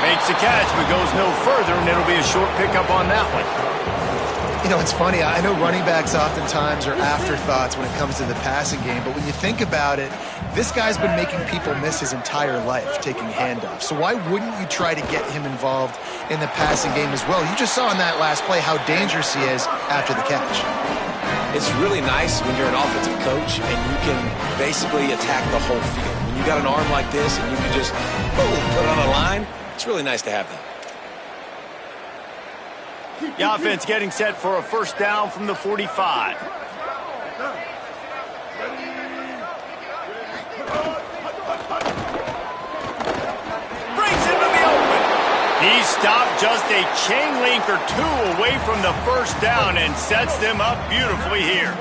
Makes the catch, but goes no further, and it'll be a short pickup on that one. You know, it's funny. I know running backs oftentimes are afterthoughts when it comes to the passing game, but when you think about it, this guy's been making people miss his entire life taking handoffs. So why wouldn't you try to get him involved in the passing game as well? You just saw in that last play how dangerous he is after the catch. It's really nice when you're an offensive coach and you can basically attack the whole field. When you got an arm like this and you can just, boom, put it on the line, it's really nice to have that. The offense getting set for a first down from the 45. Brings him to the open. He stopped just a chain link or two away from the first down and sets them up beautifully here.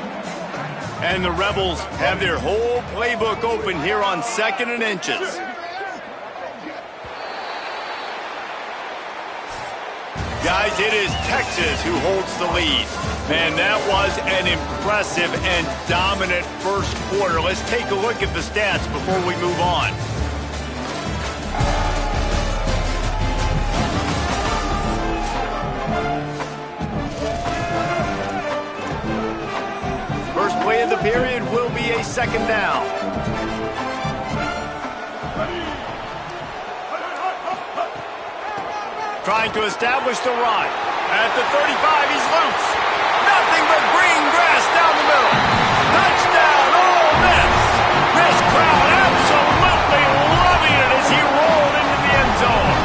And the Rebels have their whole playbook open here on 2nd and inches. Guys, it is Texas who holds the lead. Man, that was an impressive and dominant first quarter. Let's take a look at the stats before we move on. First play of the period will be a second down. Trying to establish the run. At the 35, he's loose. Nothing but green grass down the middle. Touchdown, Ole Miss. This crowd absolutely loving it as he rolled into the end zone.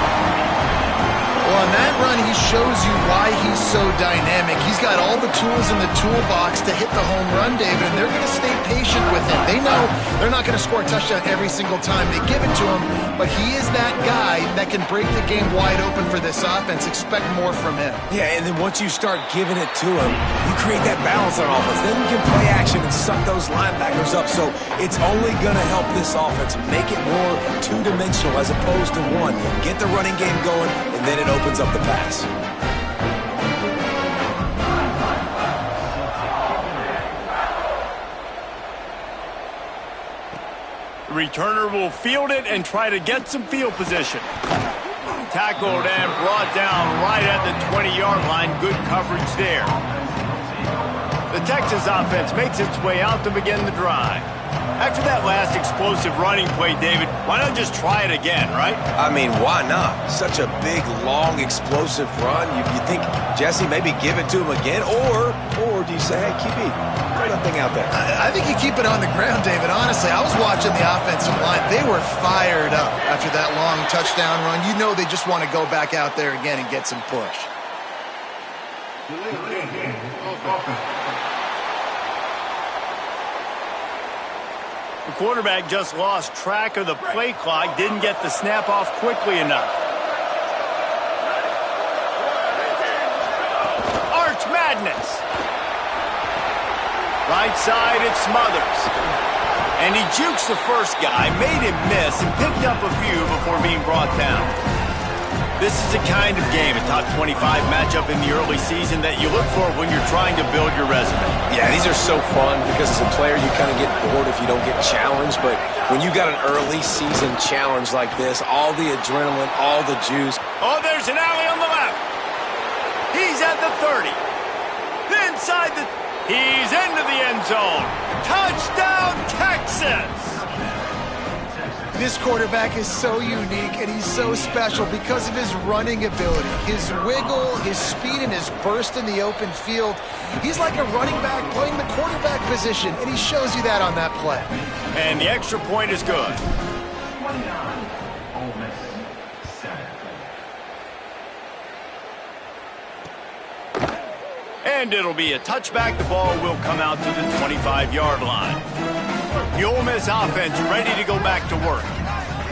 Well, on that run, he shows you why he's so dynamic. He's got all the tools in the toolbox to hit the home run, David, and they're going to stay patient with him. They know they're not going to score a touchdown every single time they give it to him, but he is that guy that can break the game wide open for this offense. Expect more from him. Yeah, and then once you start giving it to him, you create that balance on offense. Then you can play action and suck those linebackers up. So it's only going to help this offense make it more two-dimensional as opposed to one. Get the running game going, and then it opens up the pass. The returner will field it and try to get some field position. Tackled and brought down right at the 20-yard line. Good coverage there. The Texas offense makes its way out to begin the drive. After that last explosive running play, David, why not just try it again, right? I mean, why not? Such a big, long, explosive run. You think, Jesse, maybe give it to him again? Or do you say, hey, QB, throw that thing out there? I think you keep it on the ground, David. Honestly, I was watching the offensive line. They were fired up after that long touchdown run. You know they just want to go back out there again and get some push. The quarterback just lost track of the play clock, didn't get the snap off quickly enough. Arch Madness. Right side, it Smothers. And he jukes the first guy, made him miss, and picked up a few before being brought down. This is the kind of game, a top 25 matchup in the early season that you look for when you're trying to build your resume. Yeah, these are so fun because as a player you kind of get bored if you don't get challenged. But when you got an early season challenge like this, all the adrenaline, all the juice. Oh, there's an alley on the left. He's at the 30. Inside the... He's into the end zone. Touchdown, Texas! This quarterback is so unique and he's so special because of his running ability, his wiggle, his speed, and his burst in the open field. He's like a running back playing the quarterback position, and he shows you that on that play. And the extra point is good. 29, Ole Miss 7. And it'll be a touchback. The ball will come out to the 25-yard line. The Ole Miss offense ready to go back to work.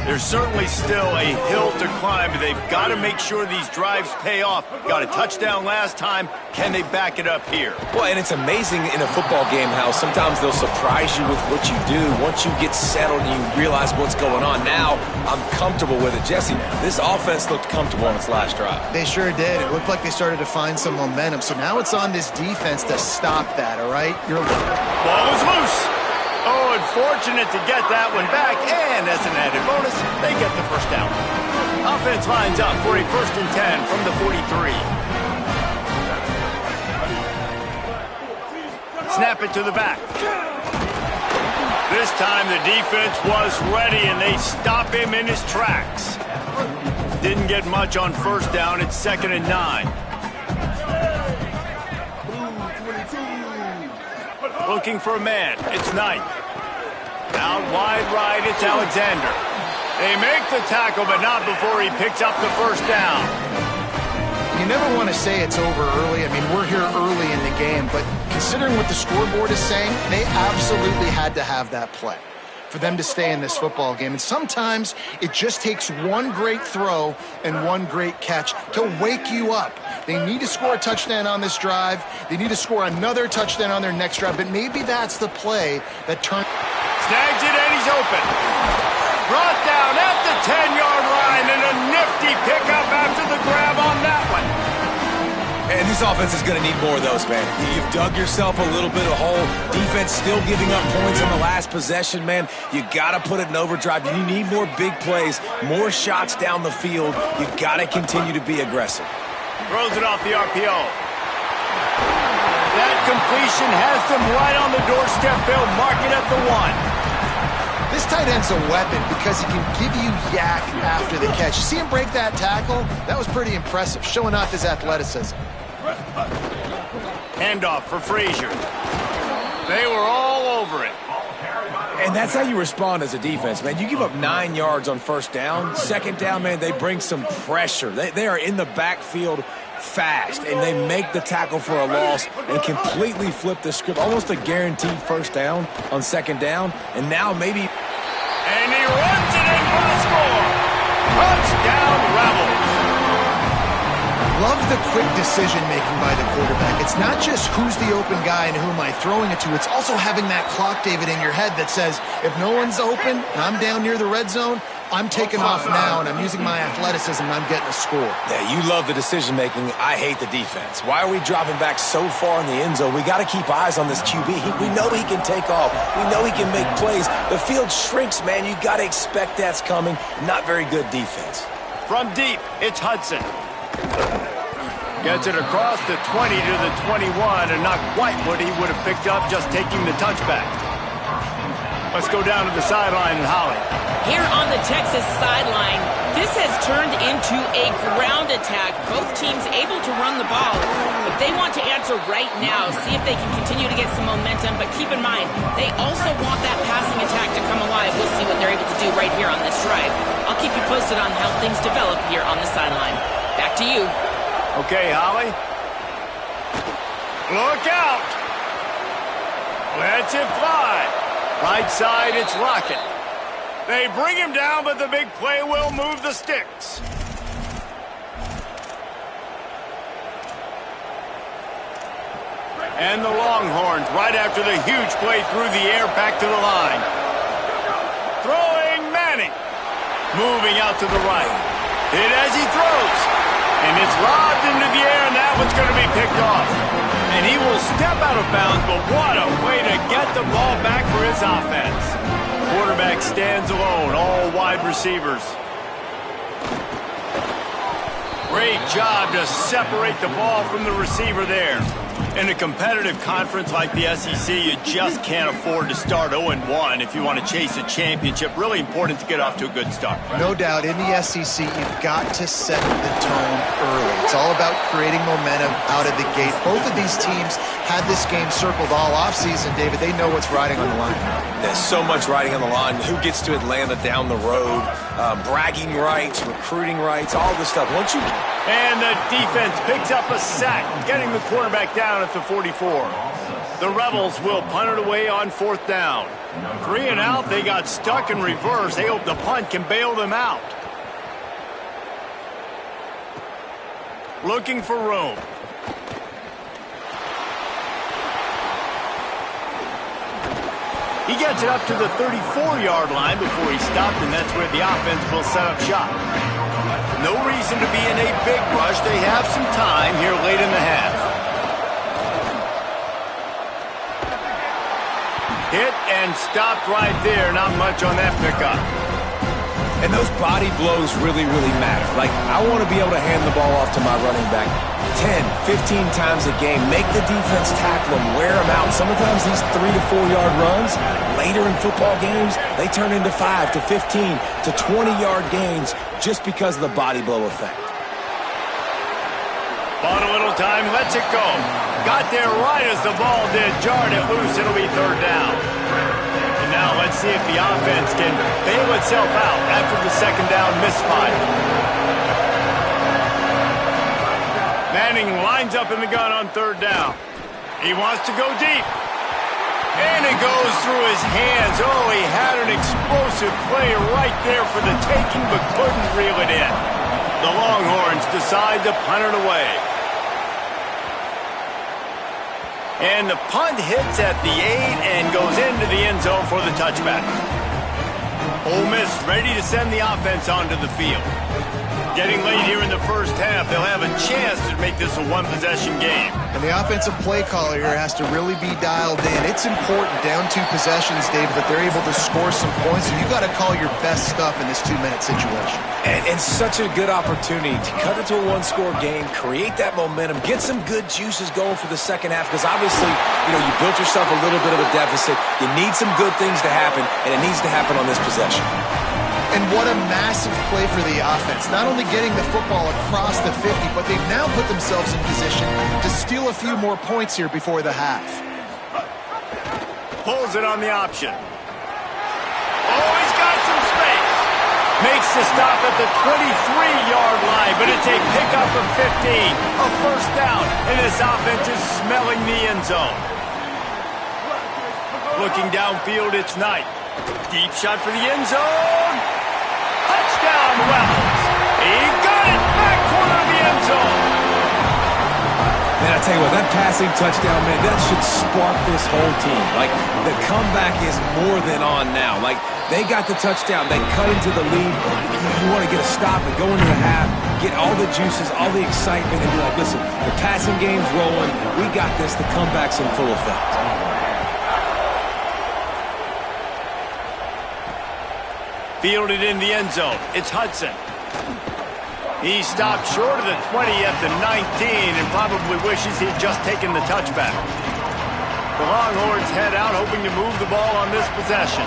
There's certainly still a hill to climb, but they've got to make sure these drives pay off. Got a touchdown last time. Can they back it up here? Well, and it's amazing in a football game how sometimes they'll surprise you with what you do. Once you get settled and you realize what's going on, now I'm comfortable with it. Jesse, this offense looked comfortable on its last drive. They sure did. It looked like they started to find some momentum. So now it's on this defense to stop that, all right? Ball is loose. Oh, unfortunate to get that one back, and as an added bonus, they get the first down. offense lines up for a 1st and 10 from the 43. Snap it to the back. This time the defense was ready, and they stop him in his tracks. Didn't get much on 1st down. It's 2nd and 9. Looking for a man. It's Knight. Out wide right, it's Alexander. They make the tackle, but not before he picks up the 1st down. You never want to say it's over early. I mean, we're here early in the game, but considering what the scoreboard is saying, they absolutely had to have that play for them to stay in this football game. And sometimes it just takes one great throw and one great catch to wake you up. They need to score a touchdown on this drive. They need to score another touchdown on their next drive, but maybe that's the play that turns. Snags it, and he's open. Brought down at the 10-yard line, and a nifty pickup after the grab on that one. And this offense is going to need more of those, man. You've dug yourself a little bit of a hole. Defense still giving up points on the last possession, man. You got to put it in overdrive. You need more big plays, more shots down the field. You got to continue to be aggressive. Throws it off the RPO. That completion has them right on the doorstep. They'll mark it at the 1. This tight end's a weapon because he can give you yak after the catch. You see him break that tackle? That was pretty impressive, showing off his athleticism. Handoff for Frazier. They were all over it. And that's how you respond as a defense, man. You give up 9 yards on 1st down. 2nd down, man, they bring some pressure. They are in the backfield fast, and they make the tackle for a loss and completely flip the script. Almost a guaranteed 1st down on 2nd down. And now maybe... And he runs it in for the score. Touchdown, Rebels. Love the quick decision-making by the quarterback. It's not just who's the open guy and who am I throwing it to. It's also having that clock, David, in your head that says, if no one's open and I'm down near the red zone, I'm taking off now, and I'm using my athleticism, and I'm getting a score. Yeah, you love the decision-making. I hate the defense. Why are we dropping back so far in the end zone? We got to keep eyes on this QB. We know he can take off. We know he can make plays. The field shrinks, man. You got to expect that's coming. Not very good defense. From deep, it's Hudson. Gets it across the 20 to the 21, and not quite what he would have picked up just taking the touchback. Let's go down to the sideline and Holly. Here on the Texas sideline, this has turned into a ground attack. Both teams able to run the ball, but they want to answer right now, see if they can continue to get some momentum. But keep in mind, they also want that passing attack to come alive. We'll see what they're able to do right here on this drive. I'll keep you posted on how things develop here on the sideline. Back to you. Okay, Holly. Look out. Lets it fly. Right side, it's Rocket. They bring him down, but the big play will move the sticks. And the Longhorns right after the huge play through the air back to the line. Throwing Manning. Moving out to the right. Hit as he throws. And it's lobbed into the air, and that one's going to be picked off. And he will step out of bounds, but what a way to get the ball back for his offense. Quarterback stands alone, all wide receivers. Great job to separate the ball from the receiver there. In a competitive conference like the SEC, you just can't afford to start 0-1 if you want to chase a championship. Really important to get off to a good start. No doubt, in the SEC, you've got to set the tone early. It's all about creating momentum out of the gate. Both of these teams had this game circled all offseason, David. They know what's riding on the line. There's so much riding on the line. Who gets to Atlanta down the road? Bragging rights, recruiting rights, all this stuff. Once you... And the defense picks up a sack, getting the quarterback down at the 44. The Rebels will punt it away on 4th down. 3 and out, they got stuck in reverse. They hope the punt can bail them out. Looking for room. He gets it up to the 34-yard line before he stopped, and that's where the offense will set up shop. No reason to be in a big rush. They have some time here late in the half. Hit and stopped right there. Not much on that pickup. And those body blows really, really matter. Like, I want to be able to hand the ball off to my running back 10, 15 times a game. Make the defense tackle him, wear him out. Sometimes these 3 to 4 yard runs, later in football games, they turn into 5 to 15 to 20 yard gains just because of the body blow effect. Bought a little time, lets it go. Got there right as the ball did. Jarred it loose. It'll be third down. And now let's see if the offense can bail itself out after the second down misfire. Manning lines up in the gun on third down. He wants to go deep. And it goes through his hands. Oh, he had an explosive play right there for the taking, but couldn't reel it in. The Longhorns decide to punt it away. And the punt hits at the 8 and goes into the end zone for the touchback. Ole Miss ready to send the offense onto the field. Getting late here in the first half, they'll have a chance to make this a one-possession game. And the offensive play caller here has to really be dialed in. It's important, down 2 possessions, David, that they're able to score some points. And you got to call your best stuff in this 2-minute situation. And such a good opportunity to cut it to a one-score game, create that momentum, get some good juices going for the second half. Because obviously, you built yourself a little bit of a deficit. You need some good things to happen, and it needs to happen on this possession. And what a massive play for the offense. Not only getting the football across the 50, but they've now put themselves in position to steal a few more points here before the half. Pulls it on the option. Oh, he's got some space. Makes the stop at the 23-yard line, but it's a pickup of 15. A first down, and this offense is smelling the end zone. Looking downfield, it's Knight. Deep shot for the end zone. Touchdown, Rebels. He got it back corner of the end zone. Man, I tell you what, that passing touchdown, man, that should spark this whole team. Like, the comeback is more than on now. Like, they got the touchdown. They cut into the lead. You want to get a stop and go into the half, get all the juices, all the excitement, and be like, listen, the passing game's rolling. We got this. The comeback's in full effect. Fielded in the end zone. It's Hudson. He stopped short of the 20 at the 19 and probably wishes he'd just taken the touchback. The Longhorns head out hoping to move the ball on this possession.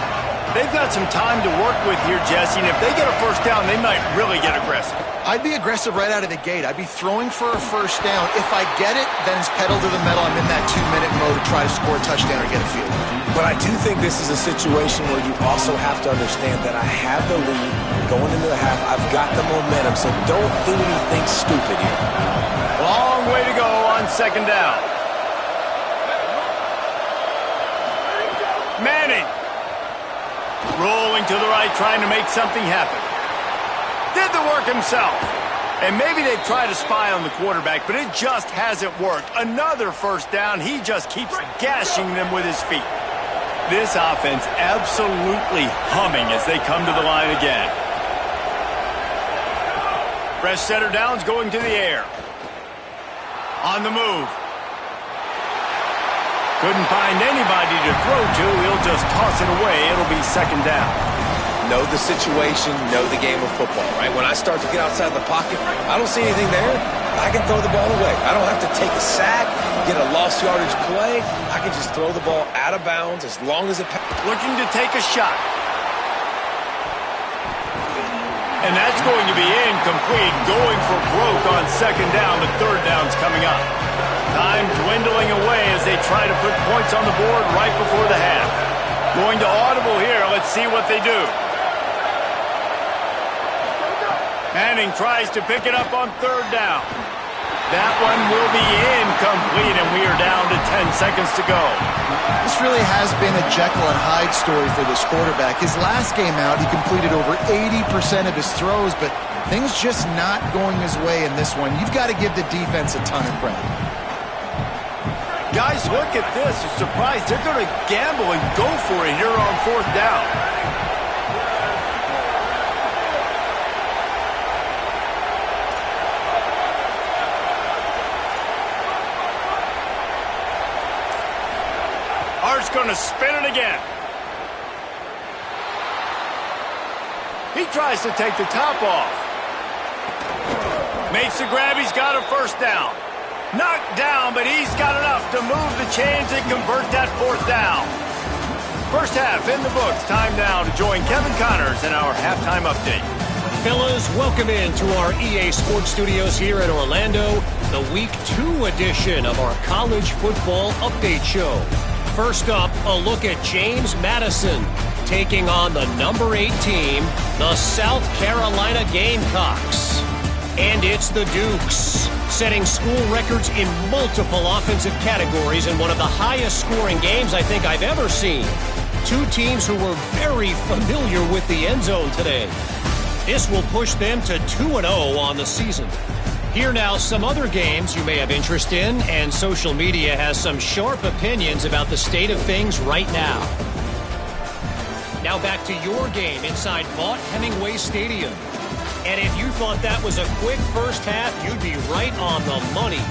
They've got some time to work with here, Jesse, and if they get a first down, they might really get aggressive. I'd be aggressive right out of the gate. I'd be throwing for a first down. If I get it, then it's pedal to the metal. I'm in that 2-minute mode to try to score a touchdown or get a field. But I do think this is a situation where you also have to understand that I have the lead going into the half. I've got the momentum, so don't do anything stupid here. Long way to go on second down. Manning. Rolling to the right, trying to make something happen. Did the work himself. And maybe they've tried to spy on the quarterback, but it just hasn't worked. Another first down. He just keeps gashing them with his feet. This offense absolutely humming as they come to the line again. Fresh setter downs going to the air. On the move. Couldn't find anybody to throw to. He'll just toss it away. It'll be second down. Know the situation, know the game of football, right? When I start to get outside the pocket, I don't see anything there. I can throw the ball away. I don't have to take a sack, get a lost yardage play. I can just throw the ball out of bounds as long as it... Looking to take a shot. And that's going to be incomplete. Going for broke on second down. The third down's coming up. Time dwindling away as they try to put points on the board right before the half. Going to audible here. Let's see what they do. Manning tries to pick it up on third down. That one will be incomplete, and we are down to 10 seconds to go. This really has been a Jekyll and Hyde story for this quarterback. His last game out, he completed over 80% of his throws, but things just not going his way in this one. You've got to give the defense a ton of credit. Guys, look at this. I'm surprised they're going to gamble and go for it here on fourth down. Hart's going to spin it again. He tries to take the top off. Makes the grab. He's got a first down. Knocked down, but he's got enough to move the chains and convert that fourth down. First half in the books. Time now to join Kevin Connors in our halftime update. Fellas, welcome into our EA Sports Studios here in Orlando, the Week 2 edition of our College Football Update Show. First up, a look at James Madison taking on the number 8 team, the South Carolina Gamecocks. And it's the Dukes, setting school records in multiple offensive categories in one of the highest scoring games I think I've ever seen. Two teams who were very familiar with the end zone today. This will push them to 2-0 on the season. Here now, some other games you may have interest in, and social media has some sharp opinions about the state of things right now. Now back to your game inside Vaught Hemingway Stadium. And if you thought that was a quick first half, you'd be right on the money.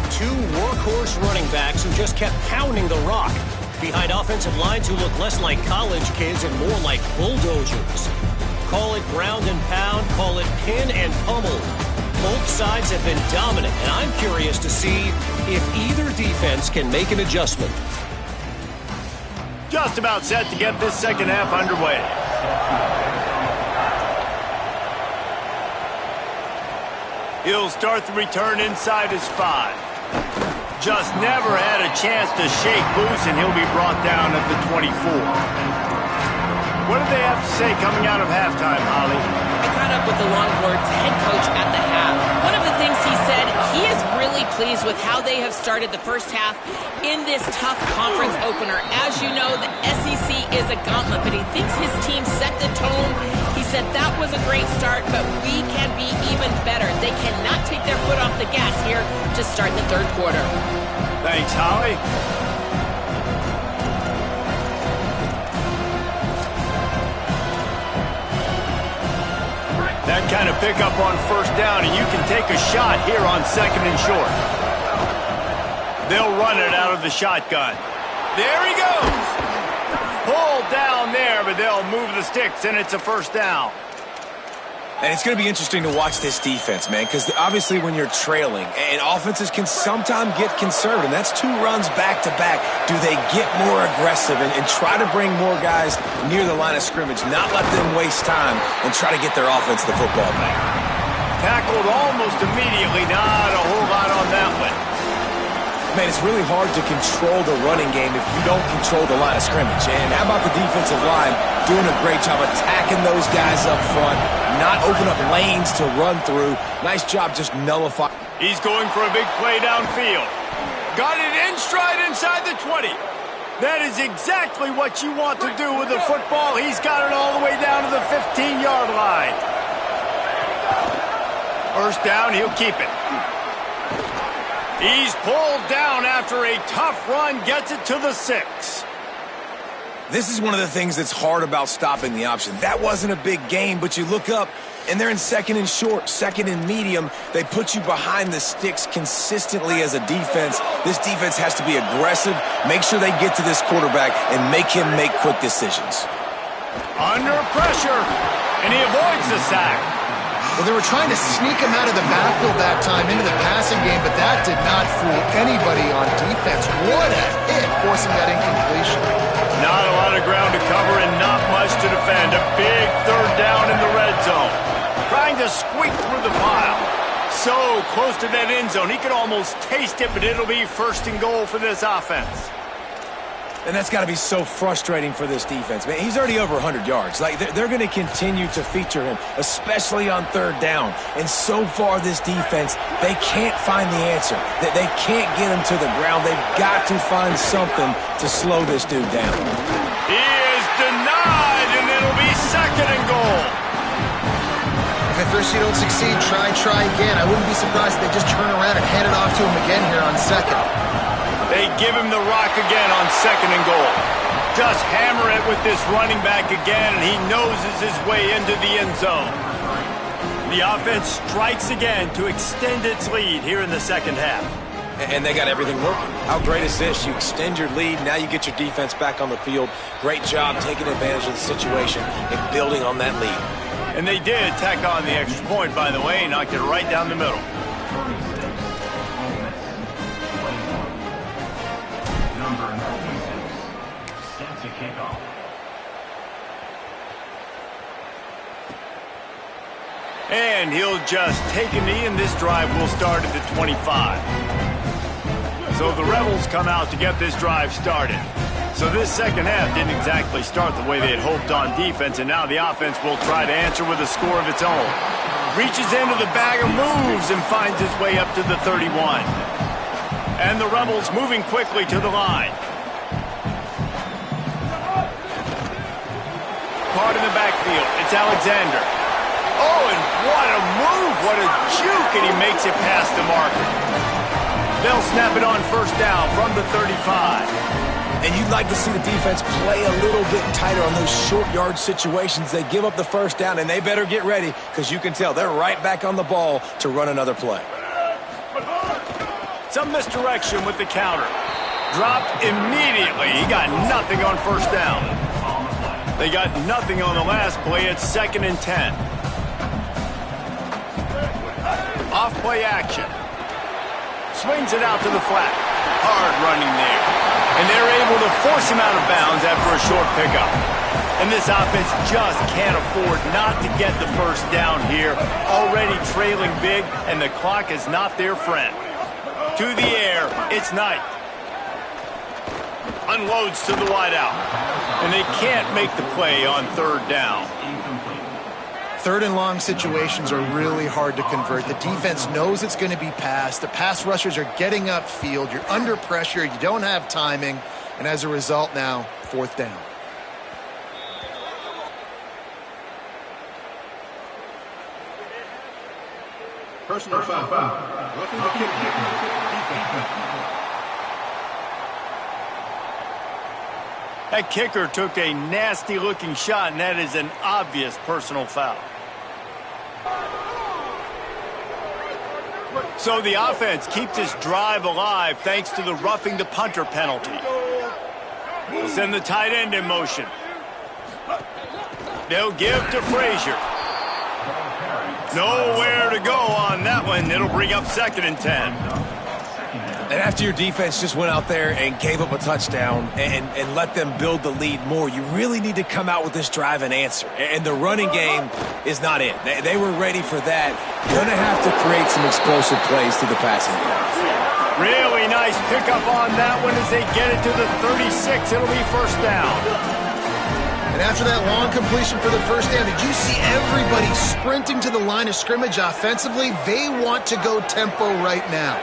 Two workhorse running backs who just kept pounding the rock behind offensive lines who look less like college kids and more like bulldozers. Call it ground and pound, call it pin and pummel. Both sides have been dominant, and I'm curious to see if either defense can make an adjustment. Just about set to get this second half underway. He'll start the return inside his 5. Just never had a chance to shake loose, and he'll be brought down at the 24. What did they have to say coming out of halftime, Holly? I caught up with the Longhorns head coach at the half. One of the things he said, he is really pleased with how they have started the first half in this tough conference opener. As you know, the SEC is a gauntlet, but he thinks his team set the tone. He said that was a great start, but we can be even better. They cannot take their foot off the gas here to start the third quarter. Thanks, Holly. That kind of pickup on first down, and you can take a shot here on second and short. They'll run it out of the shotgun. There he goes. Pulled down there, but they'll move the sticks, and it's a first down. And it's going to be interesting to watch this defense, man, because obviously when you're trailing, and offenses can sometimes get conservative, and that's 2 runs back-to-back. Do they get more aggressive and try to bring more guys near the line of scrimmage, not let them waste time, and try to get their offense the football back? Tackled almost immediately. Not a whole lot on that one. Man, it's really hard to control the running game if you don't control the line of scrimmage. And how about the defensive line doing a great job attacking those guys up front, not open up lanes to run through. Nice job just nullifying. He's going for a big play downfield. Got it in stride inside the 20. That is exactly what you want to do with the football. He's got it all the way down to the 15-yard line. First down, he'll keep it. He's pulled down after a tough run, gets it to the 6. This is one of the things that's hard about stopping the option. That wasn't a big gain, but you look up, and they're in second and short, second and medium. They put you behind the sticks consistently as a defense. This defense has to be aggressive, make sure they get to this quarterback, and make him make quick decisions. Under pressure, and he avoids the sack. Well, they were trying to sneak him out of the backfield that time into the passing game, but that did not fool anybody on defense. What a hit, forcing that incompletion. Not a lot of ground to cover and not much to defend. A big third down in the red zone. Trying to squeak through the pile. So close to that end zone. He could almost taste it, but it'll be first and goal for this offense. And that's got to be so frustrating for this defense, man. He's already over 100 yards. Like, they're going to continue to feature him, especially on third down. And so far, this defense, they can't find the answer. They can't get him to the ground. They've got to find something to slow this dude down. He is denied, and it'll be second and goal. If at first you don't succeed, try again. I wouldn't be surprised if they just turn around and hand it off to him again here on second. They give him the rock again on second and goal. Just hammer it with this running back again, and he noses his way into the end zone. The offense strikes again to extend its lead here in the second half. And they got everything working. How great is this? You extend your lead, now you get your defense back on the field. Great job taking advantage of the situation and building on that lead. And they did tack on the extra point, by the way, knocked it right down the middle. Number 96, set to kick off. And he'll just take a knee, and this drive will start at the 25. So the Rebels come out to get this drive started. So this second half didn't exactly start the way they had hoped on defense, and now the offense will try to answer with a score of its own. Reaches into the bag of moves and finds his way up to the 31. And the Rebels moving quickly to the line. Caught in the backfield. It's Alexander. Oh, and what a move, what a juke, and he makes it past the marker. They'll snap it on first down from the 35. And you'd like to see the defense play a little bit tighter on those short yard situations. They give up the first down, and they better get ready because you can tell they're right back on the ball to run another play. Some misdirection with the counter. Dropped immediately. He got nothing on first down. They got nothing on the last play. It's 2nd and 10. Off-play action. Swings it out to the flat. Hard running there. And they're able to force him out of bounds after a short pickup. And this offense just can't afford not to get the first down here. Already trailing big, and the clock is not their friend. To the air, it's Knight. Unloads to the wideout. And they can't make the play on third down. Third and long situations are really hard to convert. The defense knows it's going to be passed. The pass rushers are getting upfield. You're under pressure. You don't have timing. And as a result now, 4th down. Personal foul. Roughing the kicker. That kicker took a nasty-looking shot, and that is an obvious personal foul. So the offense keeps this drive alive thanks to the roughing the punter penalty. They'll send the tight end in motion. They'll give to Frazier. Nowhere to go on that one. It'll bring up 2nd and 10. And after your defense just went out there and gave up a touchdown and let them build the lead more, you really need to come out with this drive and answer. And the running game is not in. They were ready for that. Going to have to create some explosive plays to the passing game. Really nice pickup on that one as they get it to the 36. It'll be first down. And after that long completion for the first down, did you see everybody sprinting to the line of scrimmage offensively? They want to go tempo right now.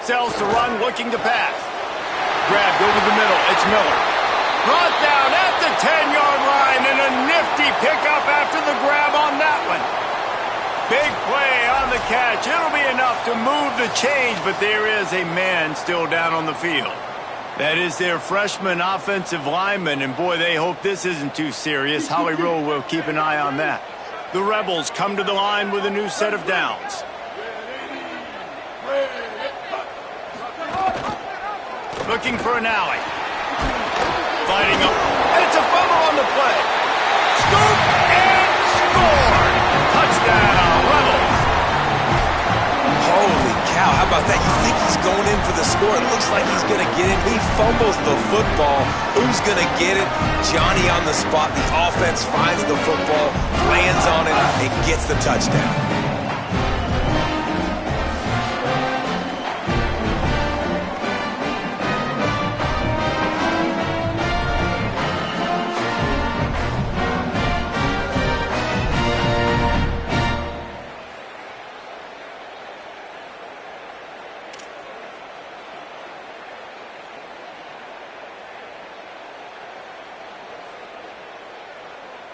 Sells to run, looking to pass. Grabbed over the middle. It's Miller. Brought down at the 10-yard line, and a nifty pickup after the grab on that one. Big play on the catch. It'll be enough to move the chains, but there is a man still down on the field. That is their freshman offensive lineman, and boy, they hope this isn't too serious. Holly Rowe will keep an eye on that. The Rebels come to the line with a new set of downs. Looking for an alley. Fighting up. And it's a fumble on the play. Scoop and score. Touchdown, Rebels. Holy cow, how about that? You think he's going in for the score. It looks like he's going to get it. He fumbles the football. Who's going to get it? Johnny on the spot. The offense finds the football, lands on it, and gets the touchdown.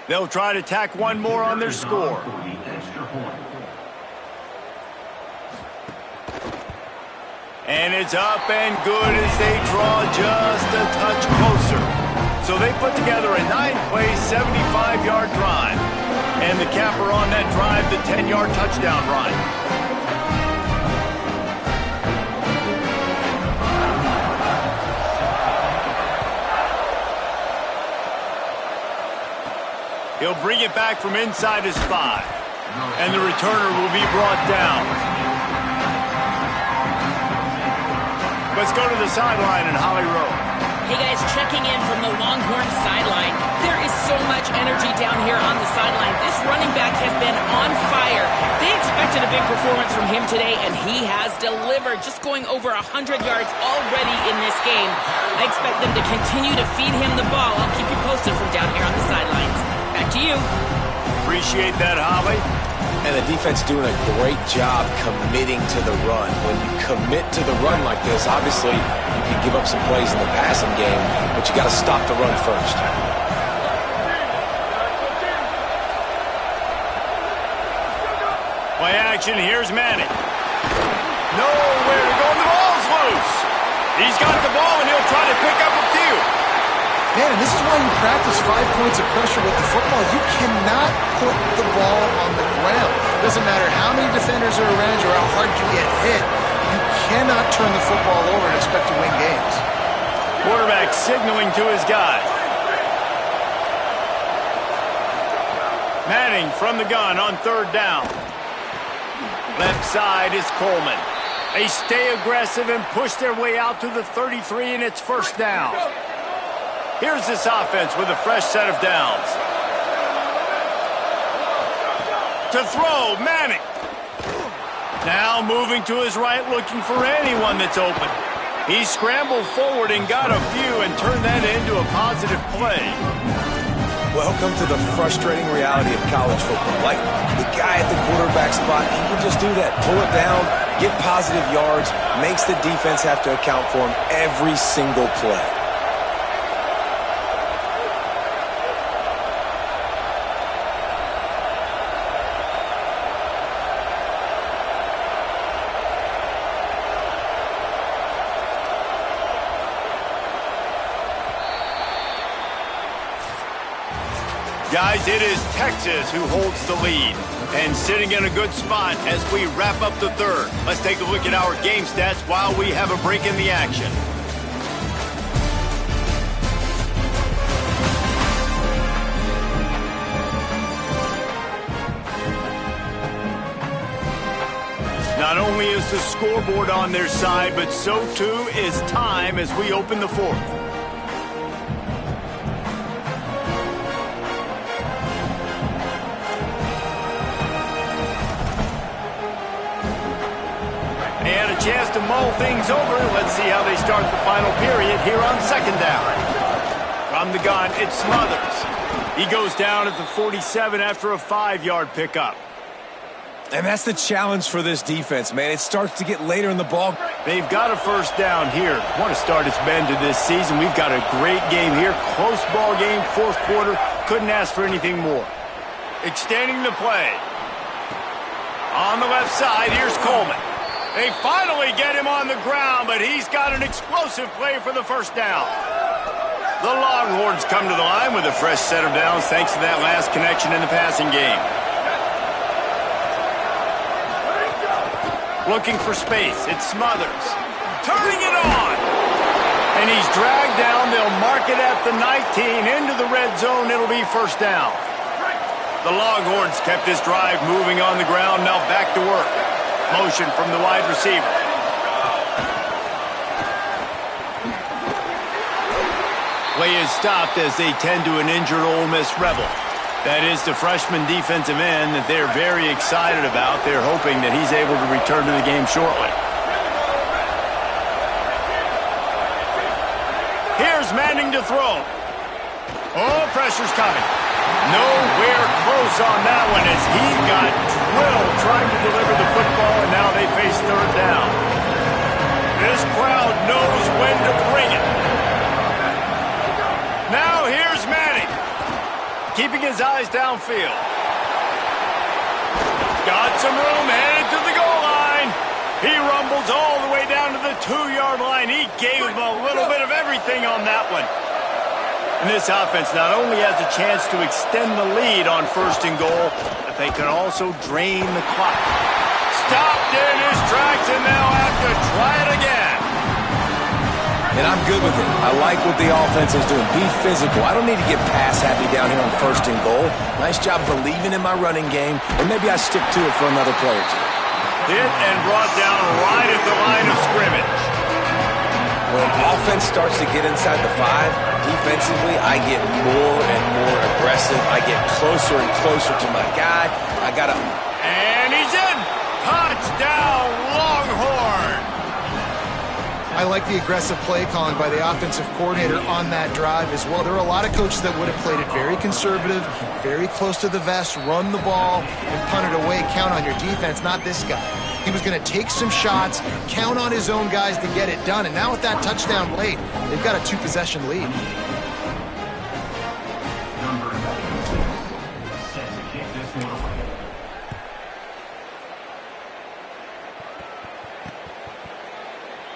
They'll try to tack one more on their score. And it's up and good as they draw just a touch closer. So they put together a 9-play, 75-yard drive. And the capper on that drive, the 10-yard touchdown run. He'll bring it back from inside his 5. And the returner will be brought down. Let's go to the sideline in Holly Rowe. Hey guys, checking in from the Longhorn sideline. There is so much energy down here on the sideline. This running back has been on fire. They expected a big performance from him today, and he has delivered, just going over 100 yards already in this game. I expect them to continue to feed him the ball. I'll keep you posted from down here on the sidelines. Back to you. Appreciate that, Holly. And the defense doing a great job committing to the run. When you commit to the run like this, obviously you can give up some plays in the passing game, but you got to stop the run first. Play action, here's Manning. Nowhere to go, and the ball's loose. He's got the ball, and he'll try to pick up a few. Man, and this is why you practice 5 points of pressure with the football. You cannot put the ball on the ground. Doesn't matter how many defenders are around you or how hard you get hit. You cannot turn the football over and expect to win games. Quarterback signaling to his guy. Manning from the gun on 3rd down. Left side is Coleman. They stay aggressive and push their way out to the 33, and it's 1st down. Here's this offense with a fresh set of downs. To throw, Manning. Now moving to his right, looking for anyone that's open. He scrambled forward and got a few and turned that into a positive play. Welcome to the frustrating reality of college football. Like the guy at the quarterback spot, he can just do that. Pull it down, get positive yards, makes the defense have to account for him every single play. Guys, it is Texas who holds the lead and sitting in a good spot as we wrap up the 3rd. Let's take a look at our game stats while we have a break in the action. Not only is the scoreboard on their side, but so too is time as we open the 4th. They had a chance to mull things over. Let's see how they start the final period here on 2nd down. From the gun, it's Smothers. He goes down at the 47 after a 5-yard pickup. And that's the challenge for this defense, man. It starts to get later in the ball. They've got a 1st down here. Want to start its bend to this season. We've got a great game here. Close ball game, 4th quarter. Couldn't ask for anything more. Extending the play. On the left side, here's Coleman. They finally get him on the ground, but he's got an explosive play for the 1st down. The Longhorns come to the line with a fresh set of downs thanks to that last connection in the passing game. Looking for space, it's Smothers. Turning it on! And he's dragged down. They'll mark it at the 19. Into the red zone, it'll be 1st down. The Longhorns kept this drive moving on the ground, now back to work. Motion from the wide receiver. Play is stopped as they tend to an injured Ole Miss Rebel. That is the freshman defensive end that they're very excited about. They're hoping that he's able to return to the game shortly. Here's Manning to throw. Oh, pressure's coming. Nowhere close on that one as he got drilled trying to deliver the football, and now they face 3rd down. This crowd knows when to bring it. Now here's Manning, keeping his eyes downfield. Got some room, headed to the goal line. He rumbles all the way down to the 2-yard line. He gave him a little bit of everything on that one. And this offense not only has a chance to extend the lead on 1st and goal, but they can also drain the clock. Stopped in his tracks, and they'll have to try it again. And I'm good with it. I like what the offense is doing. Be physical. I don't need to get pass happy down here on 1st and goal. Nice job believing in my running game, and maybe I stick to it for another play or two. Hit and brought down right at the line of scrimmage. When offense starts to get inside the 5, defensively, I get more and more aggressive. I get closer and closer to my guy. And he's in! Touchdown, Longhorn! I like the aggressive play calling by the offensive coordinator on that drive as well. There are a lot of coaches that would have played it very conservative, very close to the vest, run the ball, and punt it away, count on your defense, not this guy. He was going to take some shots, count on his own guys to get it done, and now with that touchdown late, they've got a 2-possession lead. Number 9 set to kick this one away.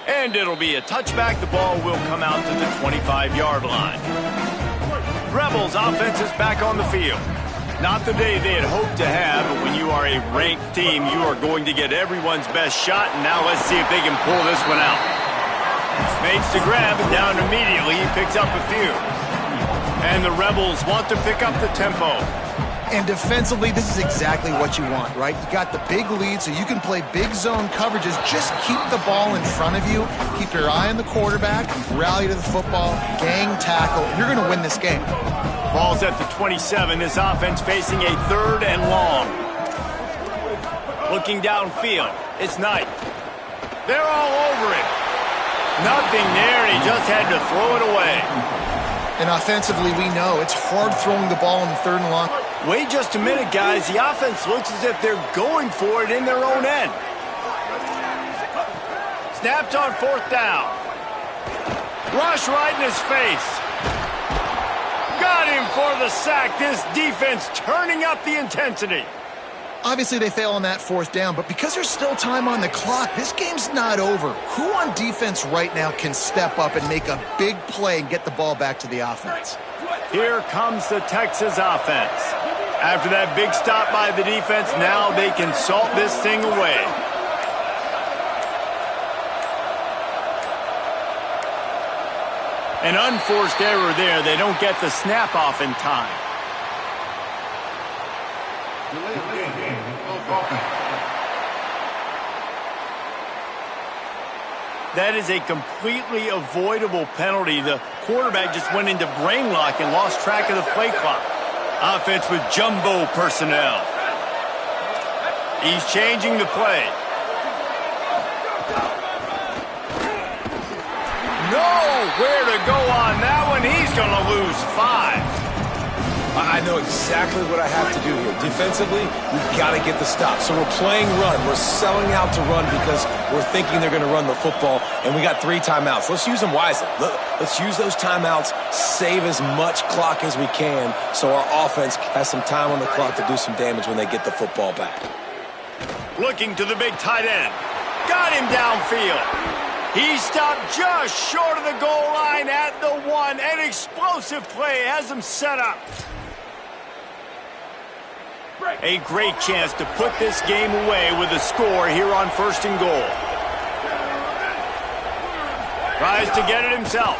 And it'll be a touchback. The ball will come out to the 25-yard line. Rebels offense is back on the field. Not the day they had hoped to have, but when you are a ranked team, you are going to get everyone's best shot. And now let's see if they can pull this one out. Makes the grab, and down immediately. He picks up a few. And the Rebels want to pick up the tempo. And defensively, this is exactly what you want, right? You got the big lead, so you can play big zone coverages. Just keep the ball in front of you. Keep your eye on the quarterback. Rally to the football. Gang tackle. You're going to win this game. Ball's at the 27. This offense facing a 3rd and long. Looking downfield. It's Knight. They're all over it. Nothing there, and he just had to throw it away. And offensively, we know it's hard throwing the ball in the 3rd and long. Wait just a minute, guys. The offense looks as if they're going for it in their own end. Snapped on 4th down. Rush right in his face. Got him for the sack. This defense turning up the intensity. Obviously, they fail on that 4th down, but because there's still time on the clock, this game's not over. Who on defense right now can step up and make a big play and get the ball back to the offense? Here comes the Texas offense. After that big stop by the defense, now they can salt this thing away. An unforced error there. They don't get the snap off in time. That is a completely avoidable penalty. The quarterback just went into brain lock and lost track of the play clock. Offense with jumbo personnel. He's changing the play. Nowhere to go on that one. He's going to lose 5. I know exactly what I have to do here. Defensively, we've got to get the stop. So we're playing run. We're selling out to run because we're thinking they're going to run the football, and we got 3 timeouts. Let's use them wisely. Let's use those timeouts, save as much clock as we can so our offense has some time on the clock to do some damage when they get the football back. Looking to the big tight end. Got him downfield. He stopped just short of the goal line at the 1. An explosive play has him set up. A great chance to put this game away with a score here on 1st and goal. Tries to get it himself.